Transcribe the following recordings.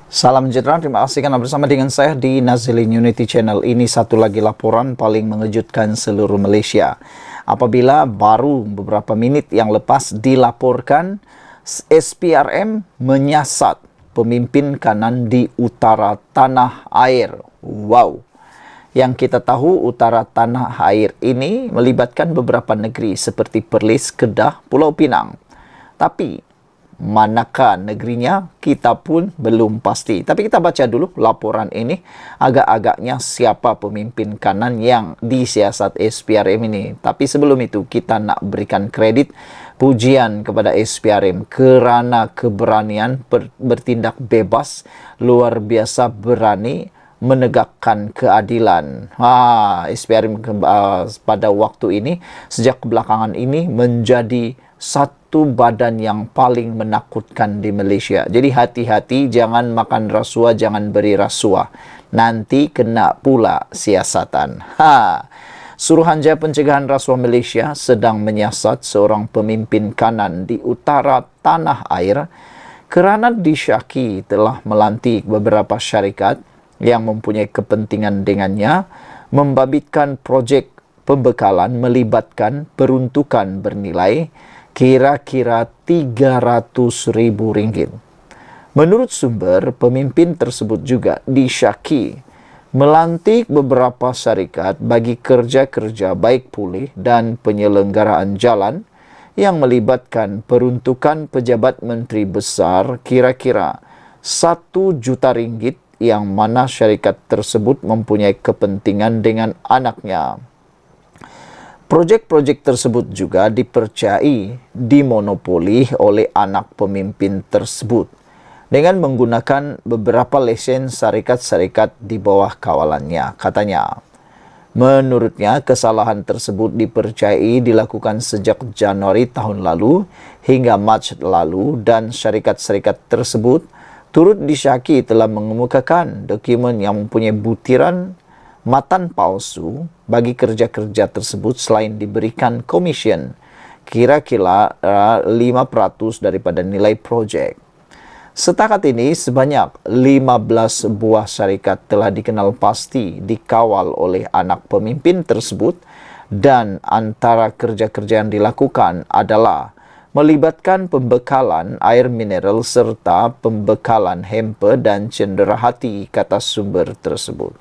Salam sejahtera, terima kasih karena bersama dengan saya di Nazilin Unity Channel. Ini satu lagi laporan paling mengejutkan seluruh Malaysia. Apabila baru beberapa menit yang lepas dilaporkan SPRM menyasat pemimpin kanan di utara tanah air. Wow! Yang kita tahu utara tanah air ini melibatkan beberapa negeri seperti Perlis, Kedah, Pulau Pinang. Tapi manakah negerinya, kita pun belum pasti. Tapi kita baca dulu laporan ini. Agak-agaknya siapa pemimpin kanan yang disiasat SPRM ini. Tapi sebelum itu, kita nak berikan kredit pujian kepada SPRM kerana keberanian bertindak bebas, luar biasa berani menegakkan keadilan. SPRM pada waktu ini, sejak belakangan ini menjadi satu badan yang paling menakutkan di Malaysia. Jadi hati-hati, jangan makan rasuah, jangan beri rasuah. Nanti kena pula siasatan. Suruhanjaya Pencegahan Rasuah Malaysia sedang menyiasat seorang pemimpin kanan di utara tanah air kerana disyaki telah melantik beberapa syarikat yang mempunyai kepentingan dengannya membabitkan projek pembekalan melibatkan peruntukan bernilai kira-kira RM300,000. Menurut sumber, pemimpin tersebut juga disyaki melantik beberapa syarikat bagi kerja-kerja baik pulih dan penyelenggaraan jalan yang melibatkan peruntukan pejabat menteri besar kira-kira RM1 juta yang mana syarikat tersebut mempunyai kepentingan dengan anaknya. Projek-projek tersebut juga dipercayai dimonopoli oleh anak pemimpin tersebut dengan menggunakan beberapa lesen syarikat-syarikat di bawah kawalannya, katanya. Menurutnya, kesalahan tersebut dipercayai dilakukan sejak Januari tahun lalu hingga Mac lalu dan syarikat-syarikat tersebut turut disyaki telah mengemukakan dokumen yang mempunyai butiran matan palsu bagi kerja-kerja tersebut selain diberikan komisen kira-kira 5% daripada nilai projek. Setakat ini, sebanyak 15 buah syarikat telah dikenal pasti dikawal oleh anak pemimpin tersebut dan antara kerja-kerja yang dilakukan adalah melibatkan pembekalan air mineral serta pembekalan hamper dan cenderahati, kata sumber tersebut.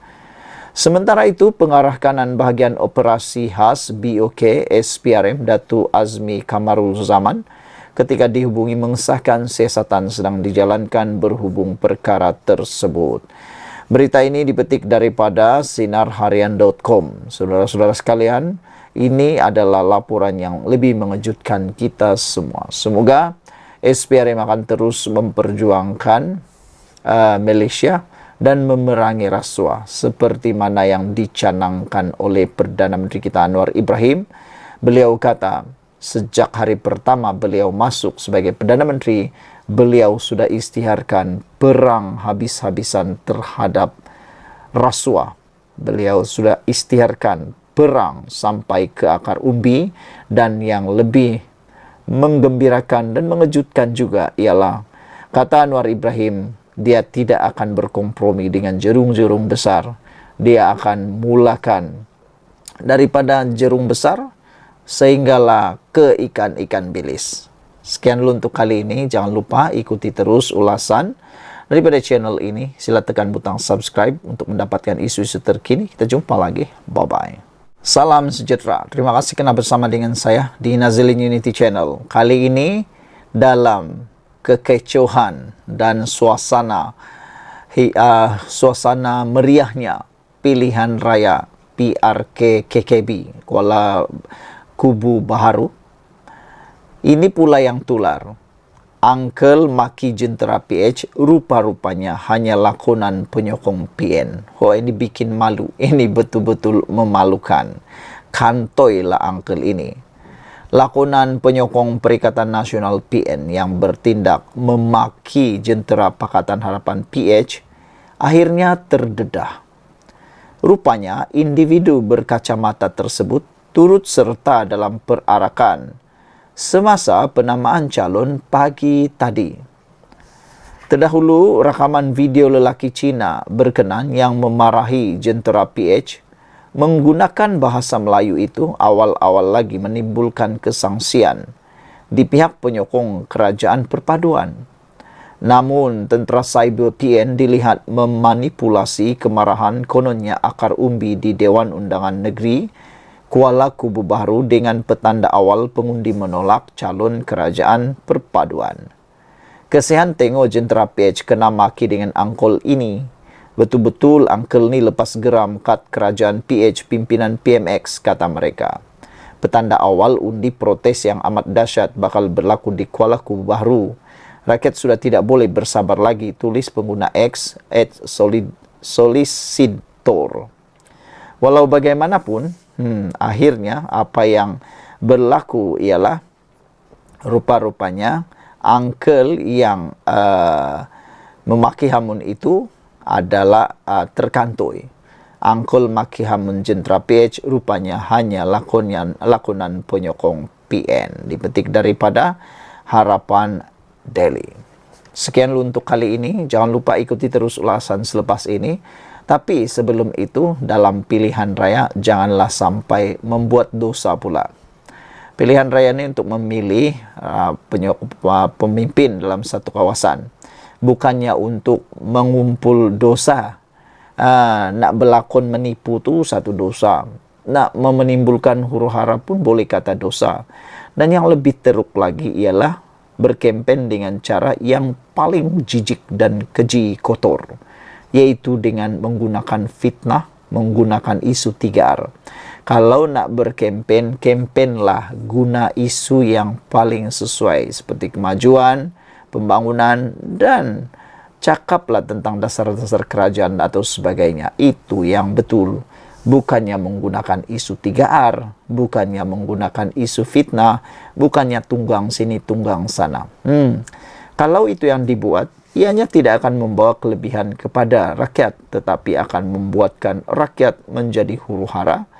Sementara itu, pengarah kanan bahagian operasi khas BOK SPRM Datuk Azmi Kamarul Zaman ketika dihubungi mengesahkan siasatan sedang dijalankan berhubung perkara tersebut. Berita ini dipetik daripada sinarharian.com. Saudara-saudara sekalian, ini adalah laporan yang lebih mengejutkan kita semua. Semoga SPRM akan terus memperjuangkan Malaysia dan memerangi rasuah seperti mana yang dicanangkan oleh Perdana Menteri kita Anwar Ibrahim. Beliau kata, sejak hari pertama beliau masuk sebagai Perdana Menteri, beliau sudah isytiharkan perang habis-habisan terhadap rasuah. Beliau sudah isytiharkan perang sampai ke akar umbi, dan yang lebih menggembirakan dan mengejutkan juga ialah, kata Anwar Ibrahim, dia tidak akan berkompromi dengan jerung-jerung besar. Dia akan mulakan daripada jerung besar sehinggalah ke ikan-ikan bilis. Sekian dulu untuk kali ini. Jangan lupa ikuti terus ulasan daripada channel ini. Sila tekan butang subscribe untuk mendapatkan isu-isu terkini. Kita jumpa lagi. Bye-bye. Salam sejahtera. Terima kasih kerana bersama dengan saya di Nazilin Unity Channel. Kali ini dalam kekecohan dan suasana meriahnya pilihan raya PRK KKB Kuala Kubu Baharu, ini pula yang tular. Uncle maki jentera PH rupa-rupanya hanya lakonan penyokong PN. Ini bikin malu. Ini betul-betul memalukan. Kantoilah uncle ini. Lakonan penyokong Perikatan Nasional PN yang bertindak memaki jentera Pakatan Harapan PH akhirnya terdedah. Rupanya individu berkacamata tersebut turut serta dalam perarakan semasa penamaan calon pagi tadi. Terdahulu, rakaman video lelaki Cina berkenan yang memarahi jentera PH menggunakan bahasa Melayu itu awal-awal lagi menimbulkan kesangsian di pihak penyokong kerajaan perpaduan. Namun, tentera cyber PN dilihat memanipulasi kemarahan kononnya akar umbi di Dewan Undangan Negeri Kuala Kubu Baru dengan petanda awal pengundi menolak calon kerajaan perpaduan. Kesian tengok jentera PH kena maki dengan angkol ini. Betul-betul angkel ni lepas geram kat kerajaan PH pimpinan PMX, kata mereka. Petanda awal undi protes yang amat dahsyat bakal berlaku di Kuala Kubu Baru. Rakyat sudah tidak boleh bersabar lagi, tulis pengguna X @solicitor. Walau bagaimanapun, akhirnya apa yang berlaku ialah rupa-rupanya angkel yang memaki hamun itu adalah terkantoi. Angkel maki hamun jentera PH rupanya hanya lakonan penyokong PN. Dipetik daripada Harapan Daily. Sekian dulu untuk kali ini. Jangan lupa ikuti terus ulasan selepas ini. Tapi sebelum itu, dalam pilihan raya janganlah sampai membuat dosa pula. Pilihan raya ini untuk memilih pemimpin dalam satu kawasan. Bukannya untuk mengumpul dosa. Nak berlakon menipu tu satu dosa. Nak menimbulkan huru-hara pun boleh kata dosa. Dan yang lebih teruk lagi ialah berkempen dengan cara yang paling jijik dan keji kotor. Yaitu dengan menggunakan fitnah, menggunakan isu 3R. Kalau nak berkempen, kempenlah guna isu yang paling sesuai seperti kemajuan, pembangunan, dan cakaplah tentang dasar-dasar kerajaan atau sebagainya. Itu yang betul. Bukannya menggunakan isu 3R, bukannya menggunakan isu fitnah, bukannya tunggang sini, tunggang sana. Kalau itu yang dibuat, ianya tidak akan membawa kelebihan kepada rakyat, tetapi akan membuatkan rakyat menjadi huru-hara.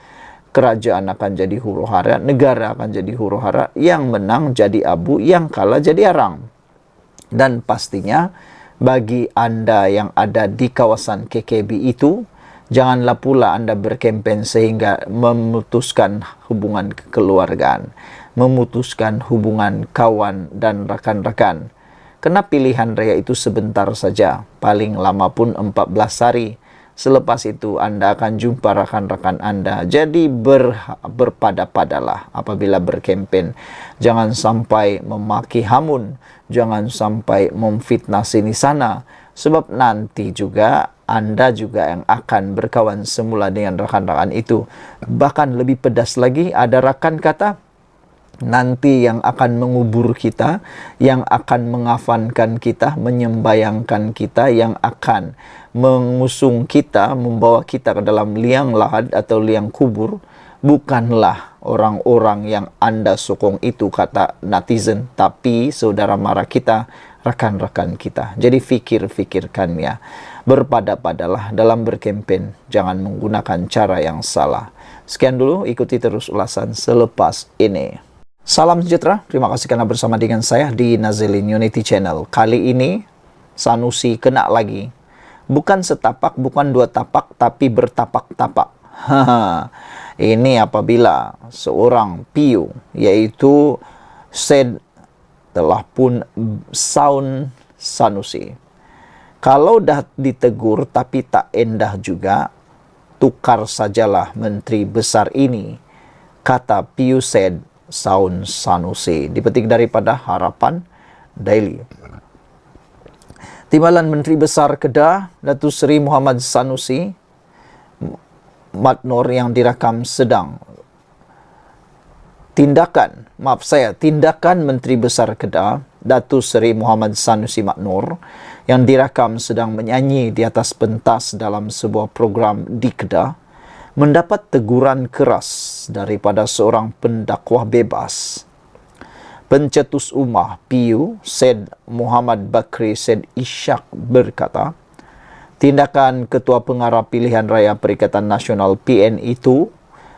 Kerajaan akan jadi huru-hara, negara akan jadi huru-hara, yang menang jadi abu, yang kalah jadi arang. Dan pastinya bagi Anda yang ada di kawasan KKB itu, janganlah pula Anda berkempen sehingga memutuskan hubungan kekeluargaan, memutuskan hubungan kawan dan rakan-rakan. Karena pilihan raya itu sebentar saja, paling lama pun 14 hari. Selepas itu Anda akan jumpa rakan-rakan Anda. Jadi berpada-padalah apabila berkempen. Jangan sampai memaki hamun, jangan sampai memfitnah sini sana. Sebab nanti juga Anda juga yang akan berkawan semula dengan rakan-rakan itu. Bahkan lebih pedas lagi, ada rakan kata, nanti yang akan mengubur kita, yang akan mengafankan kita, menyembayangkan kita, yang akan mengusung kita, membawa kita ke dalam liang lahat atau liang kubur, bukanlah orang-orang yang Anda sokong itu, kata netizen, tapi saudara mara kita, rakan-rakan kita. Jadi fikir-fikirkannya. Berpada-padalah dalam berkempen, jangan menggunakan cara yang salah. Sekian dulu, ikuti terus ulasan selepas ini. Salam sejahtera, terima kasih karena bersama dengan saya di Nazilin Unity Channel. Kali ini, Sanusi kena lagi. Bukan setapak, bukan dua tapak, tapi bertapak-tapak. Ini apabila seorang PU, yaitu Syed telah pun sound Sanusi. Kalau dah ditegur tapi tak endah juga, tukar sajalah menteri besar ini, kata PU Syed sound Sanusi. Dipetik daripada Harapan Daily. Timbalan Menteri Besar Kedah, Datuk Seri Muhammad Sanusi Maknor yang dirakam sedang. Tindakan Menteri Besar Kedah, Datuk Seri Muhammad Sanusi Maknor yang dirakam sedang menyanyi di atas pentas dalam sebuah program di Kedah, mendapat teguran keras daripada seorang pendakwah bebas. Pencetus Ummah PU Syed Muhammad Bakri Syed Ishak berkata, tindakan Ketua Pengarah Pilihan Raya Perikatan Nasional PN itu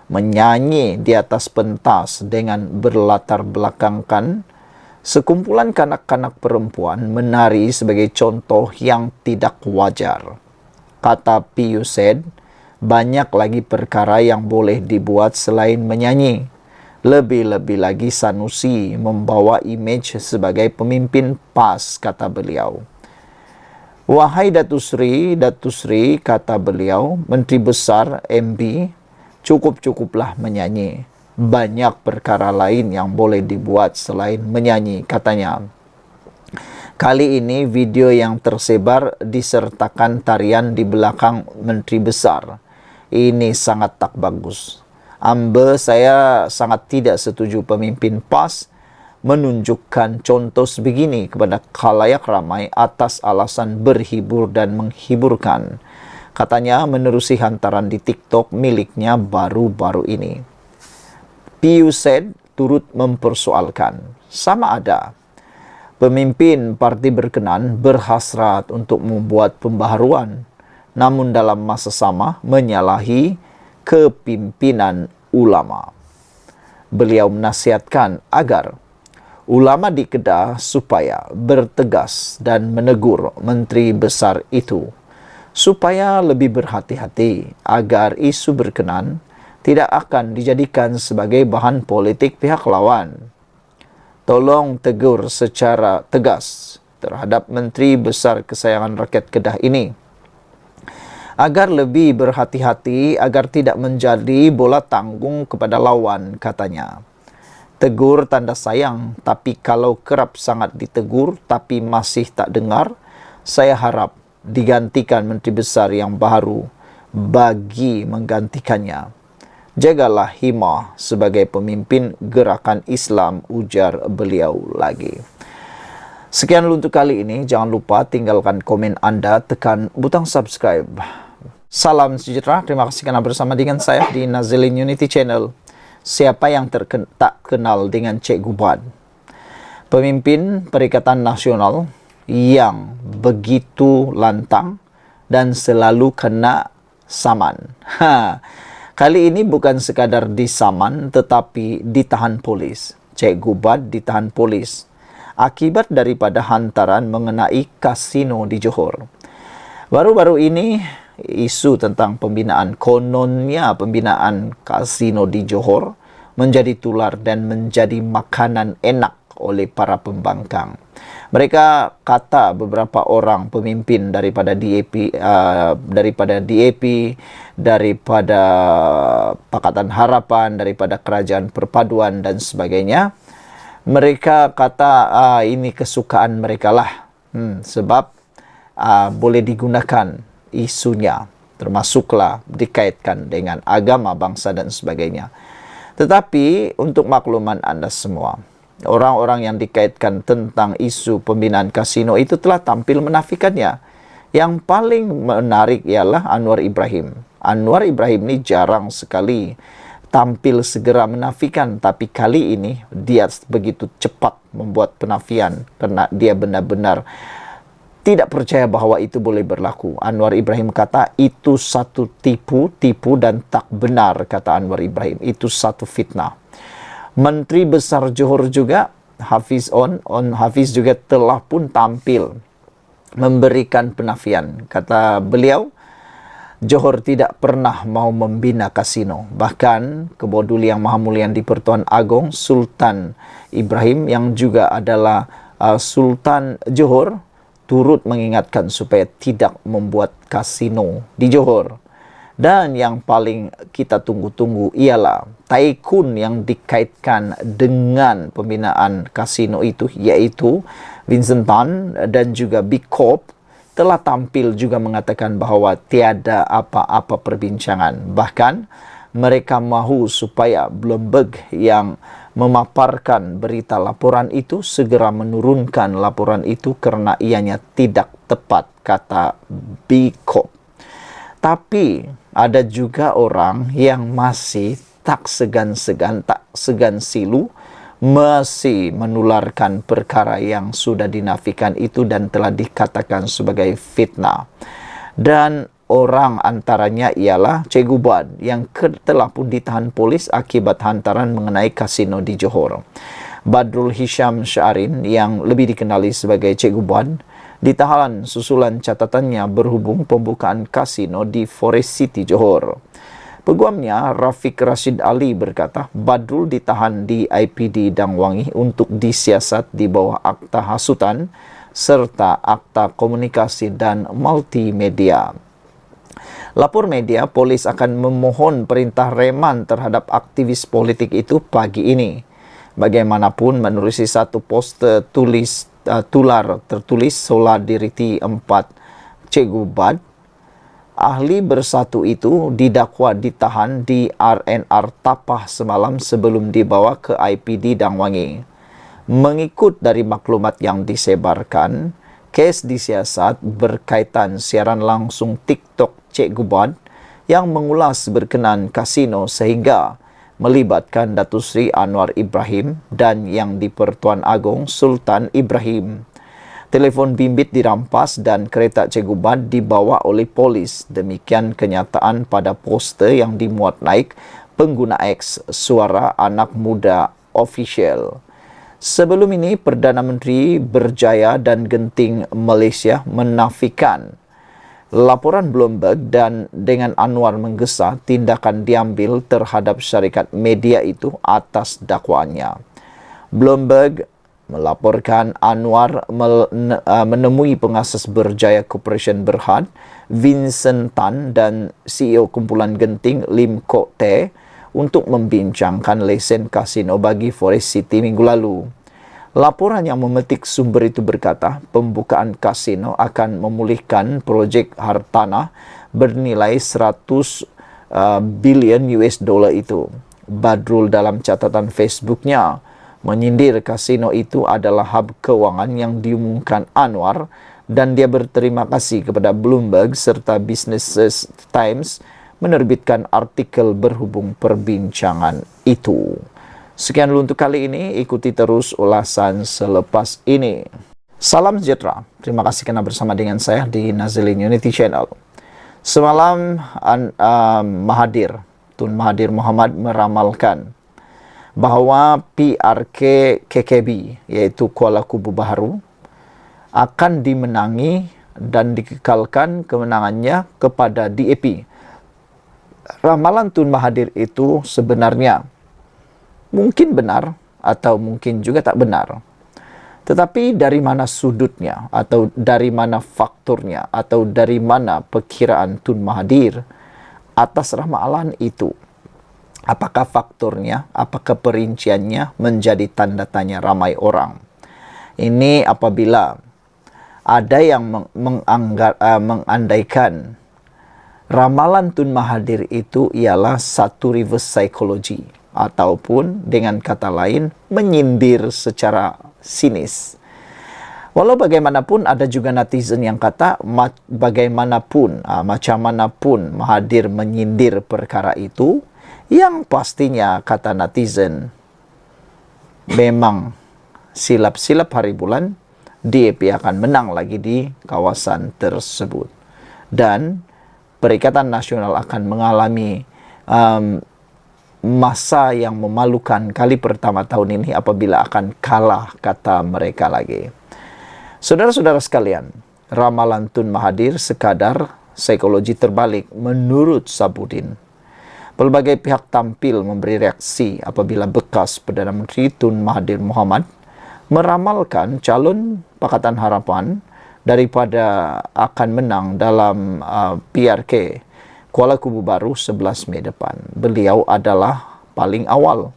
menyanyi di atas pentas dengan berlatar belakangkan Sekumpulan kanak-kanak perempuan menari sebagai contoh yang tidak wajar. Kata Pius said, banyak lagi perkara yang boleh dibuat selain menyanyi. Lebih-lebih lagi Sanusi membawa image sebagai pemimpin PAS, kata beliau. Wahai Datuk Sri, kata beliau, Menteri Besar MB, cukup-cukuplah menyanyi. Banyak perkara lain yang boleh dibuat selain menyanyi, katanya. Kali ini video yang tersebar disertakan tarian di belakang Menteri Besar. Ini sangat tak bagus. Saya sangat tidak setuju pemimpin PAS menunjukkan contoh sebegini kepada khalayak ramai atas alasan berhibur dan menghiburkan. Katanya menerusi hantaran di TikTok miliknya baru-baru ini. Pius said turut mempersoalkan, sama ada pemimpin parti berkenan berhasrat untuk membuat pembaharuan, namun dalam masa sama menyalahi kepimpinan ulama. Beliau menasihatkan agar ulama di Kedah supaya bertegas dan menegur Menteri Besar itu, supaya lebih berhati-hati agar isu berkenan tidak akan dijadikan sebagai bahan politik pihak lawan. Tolong tegur secara tegas terhadap Menteri Besar kesayangan rakyat Kedah ini, agar lebih berhati-hati agar tidak menjadi bola tanggung kepada lawan, katanya. Tegur tanda sayang, tapi kalau kerap sangat ditegur tapi masih tak dengar, saya harap digantikan Menteri Besar yang baru bagi menggantikannya. Jagalah himah sebagai pemimpin gerakan Islam, ujar beliau lagi. Sekian untuk kali ini. Jangan lupa tinggalkan komen Anda, tekan butang subscribe. Salam sejahtera. Terima kasih karena bersama dengan saya di Nazilin Unity Channel. Siapa yang tak kenal dengan Cik Gubad? Pemimpin Perikatan Nasional yang begitu lantang dan selalu kena saman. Kali ini bukan sekadar disaman tetapi ditahan polis. Cik Gubad ditahan polis akibat daripada hantaran mengenai kasino di Johor. Baru-baru ini isu tentang kononnya pembinaan kasino di Johor menjadi tular dan menjadi makanan enak oleh para pembangkang. Mereka kata beberapa orang pemimpin daripada DAP, daripada Pakatan Harapan, daripada Kerajaan Perpaduan dan sebagainya. Mereka kata ini kesukaan mereka lah, sebab boleh digunakan isunya, termasuklah dikaitkan dengan agama, bangsa dan sebagainya. Tetapi untuk makluman Anda semua, orang-orang yang dikaitkan tentang isu pembinaan kasino itu telah tampil menafikannya. Yang paling menarik ialah Anwar Ibrahim. Anwar Ibrahim ini jarang sekali tampil segera menafikan, tapi kali ini dia begitu cepat membuat penafian karena dia benar-benar tidak percaya bahwa itu boleh berlaku. Anwar Ibrahim kata itu satu tipu dan tak benar, kata Anwar Ibrahim. Itu satu fitnah. Menteri Besar Johor juga, Hafiz juga telah pun tampil memberikan penafian. Kata beliau, Johor tidak pernah mau membina kasino. Bahkan Keboduli Yang Maha Mulia di Pertuan Agong, Sultan Ibrahim yang juga adalah Sultan Johor, turut mengingatkan supaya tidak membuat kasino di Johor. Dan yang paling kita tunggu-tunggu ialah tycoon yang dikaitkan dengan pembinaan kasino itu, yaitu Vincent Tan dan juga Big Corp, telah tampil juga mengatakan bahawa tiada apa-apa perbincangan. Bahkan mereka mahu supaya Bloomberg yang memaparkan berita laporan itu segera menurunkan laporan itu karena ianya tidak tepat, kata Bikop. Tapi ada juga orang yang masih tak segan silu masih menularkan perkara yang sudah dinafikan itu dan telah dikatakan sebagai fitnah. Dan orang antaranya ialah Cik Gubad yang telah pun ditahan polis akibat hantaran mengenai kasino di Johor. Badrul Hisham Syahrin yang lebih dikenali sebagai Cikgu Buan ditahan susulan catatannya berhubung pembukaan kasino di Forest City, Johor. Peguamnya Rafiq Rashid Ali berkata Badrul ditahan di IPD Dangwangi untuk disiasat di bawah Akta Hasutan serta Akta Komunikasi dan Multimedia. Lapor media, polis akan memohon perintah reman terhadap aktivis politik itu pagi ini. Bagaimanapun, menerusi satu poster tertulis Solidarity 4 Cikgu Bad, ahli bersatu itu didakwa ditahan di RNR Tapah semalam sebelum dibawa ke IPD Dangwangi. Mengikut dari maklumat yang disebarkan, kes disiasat berkaitan siaran langsung TikTok Cikgu Bad yang mengulas berkenaan kasino sehingga melibatkan Datuk Seri Anwar Ibrahim dan yang di-Pertuan Agong Sultan Ibrahim. Telefon bimbit dirampas dan kereta Cikgu Bad dibawa oleh polis. Demikian kenyataan pada poster yang dimuat naik pengguna X Suara Anak Muda Official. Sebelum ini, Perdana Menteri Berjaya dan Genting Malaysia menafikan laporan Bloomberg dan dengan Anwar menggesa tindakan diambil terhadap syarikat media itu atas dakwaannya. Bloomberg melaporkan Anwar menemui pengasas Berjaya Corporation Berhad, Vincent Tan dan CEO kumpulan Genting Lim Kok Teh untuk membincangkan lesen kasino bagi Forest City minggu lalu. Laporan yang memetik sumber itu berkata, pembukaan kasino akan memulihkan projek hartanah bernilai 100 bilion US dollar itu. Badrul dalam catatan Facebooknya menyindir kasino itu adalah hub kewangan yang diumumkan Anwar dan dia berterima kasih kepada Bloomberg serta Business Times menerbitkan artikel berhubung perbincangan itu. Sekian dulu untuk kali ini, ikuti terus ulasan selepas ini. Salam sejahtera, terima kasih kerana bersama dengan saya di Nazilin Unity Channel. Semalam Tun Mahathir Mohamad meramalkan bahawa PRK KKB, iaitu Kuala Kubu Baharu, akan dimenangi dan dikekalkan kemenangannya kepada DAP. Ramalan Tun Mahathir itu sebenarnya mungkin benar atau mungkin juga tak benar. Tetapi dari mana sudutnya atau dari mana faktornya atau dari mana perkiraan Tun Mahathir atas ramalan itu? Apakah faktornya, apakah perinciannya menjadi tanda tanya ramai orang? Ini apabila ada yang mengandaikan ramalan Tun Mahathir itu ialah satu reverse psychology ataupun dengan kata lain menyindir secara sinis. Walau bagaimanapun ada juga netizen yang kata bagaimanapun, macam manapun Mahathir menyindir perkara itu, yang pastinya kata netizen memang silap-silap hari bulan DAP akan menang lagi di kawasan tersebut. Dan Perikatan Nasional akan mengalami masa yang memalukan kali pertama tahun ini apabila akan kalah, kata mereka lagi. Saudara-saudara sekalian, ramalan Tun Mahathir sekadar psikologi terbalik menurut Sabudin. Pelbagai pihak tampil memberi reaksi apabila bekas Perdana Menteri Tun Mahathir Mohamad meramalkan calon Pakatan Harapan daripada akan menang dalam PRK Kuala Kubu Baru 11 Mei depan. Beliau adalah paling awal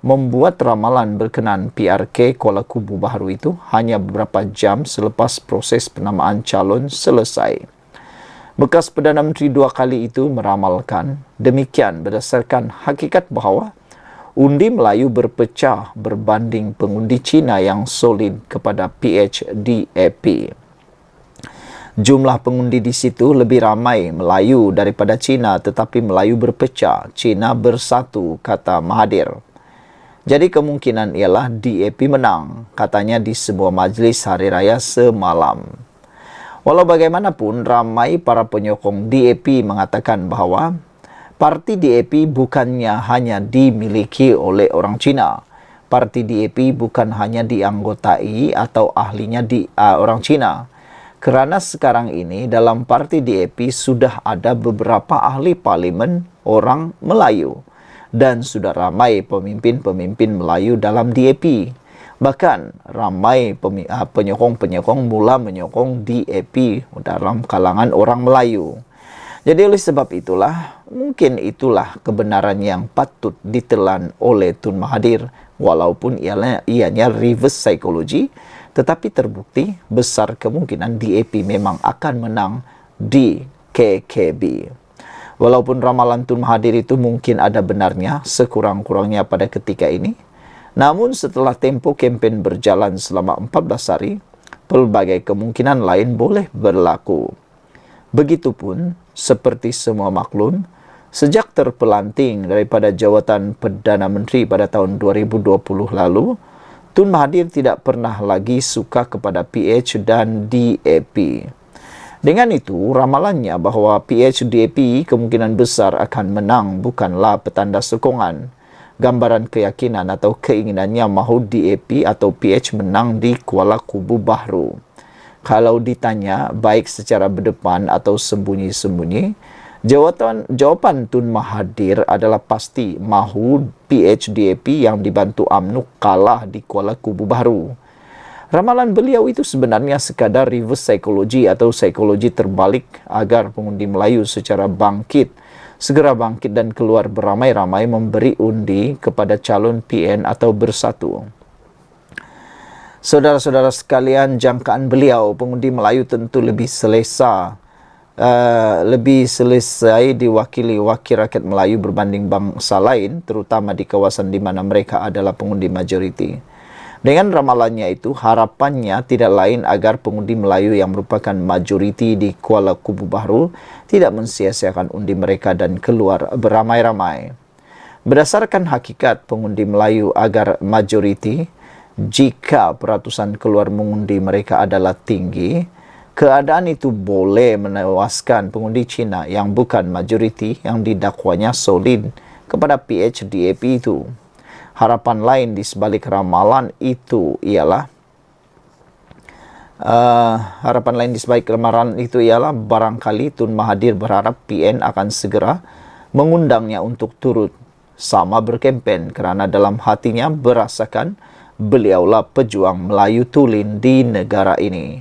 membuat ramalan berkenaan PRK Kuala Kubu Baru itu hanya beberapa jam selepas proses penamaan calon selesai. Bekas Perdana Menteri dua kali itu meramalkan demikian berdasarkan hakikat bahawa undi Melayu berpecah berbanding pengundi Cina yang solid kepada PHDAP. Jumlah pengundi di situ lebih ramai Melayu daripada Cina, tetapi Melayu berpecah, Cina bersatu, kata Mahathir. Jadi kemungkinan ialah DAP menang, katanya di sebuah majlis hari raya semalam. Walau bagaimanapun, ramai para penyokong DAP mengatakan bahawa parti DAP bukannya hanya dimiliki oleh orang Cina. parti DAP bukan hanya dianggotai atau ahlinya orang Cina. Kerana sekarang ini dalam parti DAP sudah ada beberapa ahli parlimen orang Melayu dan sudah ramai pemimpin-pemimpin Melayu dalam DAP. Bahkan ramai penyokong-penyokong mula menyokong DAP dalam kalangan orang Melayu. Jadi oleh sebab itulah, mungkin itulah kebenaran yang patut ditelan oleh Tun Mahathir. Walaupun ianya reverse psychology, tetapi terbukti besar kemungkinan DAP memang akan menang di KKB. Walaupun ramalan Tun Mahathir itu mungkin ada benarnya sekurang-kurangnya pada ketika ini, namun setelah tempo kempen berjalan selama 14 hari, pelbagai kemungkinan lain boleh berlaku. Begitupun seperti semua maklum, sejak terpelanting daripada jawatan Perdana Menteri pada tahun 2020 lalu, Tun Mahathir tidak pernah lagi suka kepada PH dan DAP. Dengan itu, ramalannya bahawa PH DAP kemungkinan besar akan menang bukanlah petanda sokongan, gambaran keyakinan atau keinginannya mahu DAP atau PH menang di Kuala Kubu Bahru. Kalau ditanya baik secara berdepan atau sembunyi-sembunyi, jawapan Tun Mahathir adalah pasti mahu PH-DAP yang dibantu UMNO kalah di Kuala Kubu Bahru. Ramalan beliau itu sebenarnya sekadar reverse psychology atau psikologi terbalik agar pengundi Melayu secara segera bangkit dan keluar beramai-ramai memberi undi kepada calon PN atau bersatu. Saudara-saudara sekalian, jangkaan beliau, pengundi Melayu tentu lebih selesa diwakili wakil rakyat Melayu berbanding bangsa lain, terutama di kawasan di mana mereka adalah pengundi majoriti. Dengan ramalannya itu, harapannya tidak lain agar pengundi Melayu yang merupakan majoriti di Kuala Kubu Bahru tidak mensia-siakan undi mereka dan keluar beramai-ramai. Berdasarkan hakikat pengundi Melayu agar majoriti, jika peratusan keluar mengundi mereka adalah tinggi, keadaan itu boleh menewaskan pengundi Cina yang bukan majoriti yang didakwanya solid kepada PH-DAP itu. Harapan lain di sebalik ramalan itu ialah barangkali Tun Mahathir berharap PN akan segera mengundangnya untuk turut sama berkempen kerana dalam hatinya berasakan beliaulah pejuang Melayu tulen di negara ini.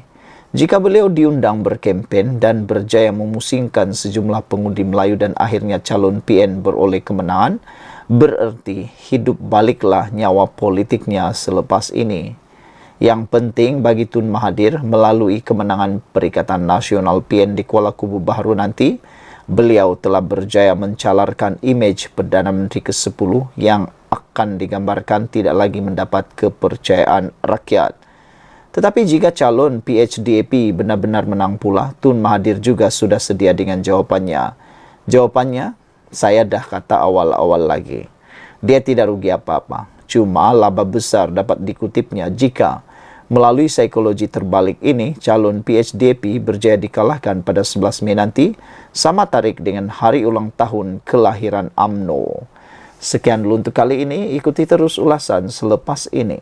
Jika beliau diundang berkempen dan berjaya memusingkan sejumlah pengundi Melayu dan akhirnya calon PN beroleh kemenangan, bererti hidup baliklah nyawa politiknya selepas ini. Yang penting bagi Tun Mahathir melalui kemenangan Perikatan Nasional PN di Kuala Kubu Bahru nanti, beliau telah berjaya mencalarkan imej Perdana Menteri ke-10 yang akan digambarkan tidak lagi mendapat kepercayaan rakyat. Tetapi jika calon PH-DAP benar-benar menang pula, Tun Mahathir juga sudah sedia dengan jawapannya. Jawapannya, saya dah kata awal-awal lagi. Dia tidak rugi apa-apa. Cuma laba besar dapat dikutipnya jika melalui psikologi terbalik ini, calon PH-DAP berjaya dikalahkan pada 11 Mei nanti, sama tarik dengan hari ulang tahun kelahiran UMNO. Sekian dulu untuk kali ini, ikuti terus ulasan selepas ini.